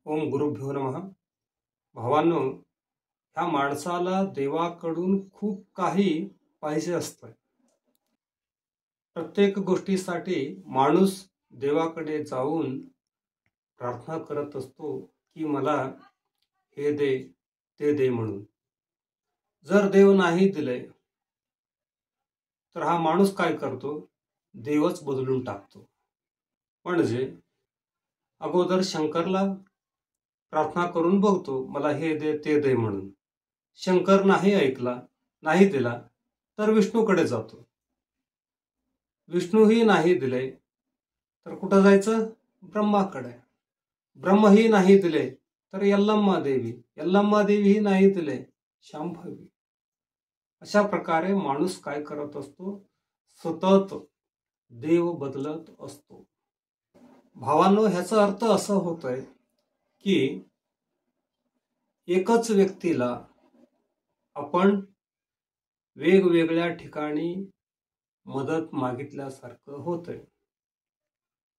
ओम गुरुभ्यो नमः. भावांनो, ह्या माणसाला देवाकडून खूप काही पाहिजे असतं. प्रत्येक गोष्टीसाठी माणूस देवाकडे जाऊन प्रार्थना करत असतो की मला हे दे ते दे म्हणून. जर देव नाही दिले तर हा माणूस काय करतो? देवच बदलून टाकतो. म्हणजे अगोदर शंकरला प्रार्थना करून बघतो, मला हे दे ते दे म्हणून. शंकर नाही ऐकला, नाही दिला, तर विष्णूकडे जातो. विष्णूही नाही दिले तर कुठं जायचं? ब्रह्माकडे. ब्रह्मही नाही दिले तर यल्लम्मा देवी. यल्लम्मा देवीही नाही दिले, शांभवी. अशा प्रकारे माणूस काय करत असतो? सतत देव बदलत असतो. भावांनो, ह्याचा अर्थ असा होतोय की एकच व्यक्तीला आपण वेगवेगळ्या ठिकाणी मदत मागितल्यासारखं होतंय.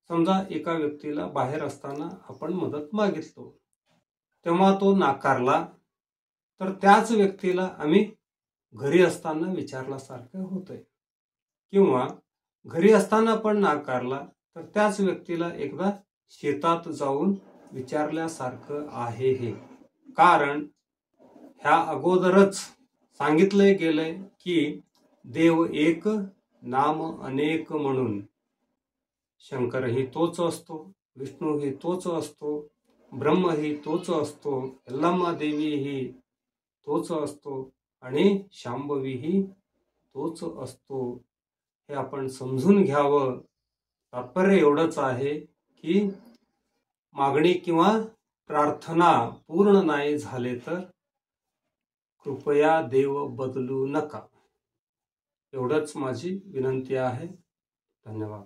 समजा एका व्यक्तीला बाहेर असताना आपण मदत मागितलो, तेव्हा तो नाकारला, तर त्याच व्यक्तीला आम्ही घरी असताना विचारल्यासारखं होतंय. किंवा घरी असताना पण नाकारला तर त्याच व्यक्तीला एकदा शेतात जाऊन विचारल्यासारखं आहे हे. कारण ह्या अगोदरच सांगितले गेले की देव एक नाम अनेक म्हणून. शंकरही तोच असतो, विष्णूही तोच असतो, ब्रह्मही तोच असतो, यल्लम्मा देवीही तोच असतो आणि शांभवीही तोच असतो. हे आपण समजून घ्यावं. तात्पर्य एवढंच आहे की मागणी किंवा प्रार्थना पूर्ण नाही झाले तर कृपया देव बदलू नका. एवढंच माझी विनंती आहे. धन्यवाद.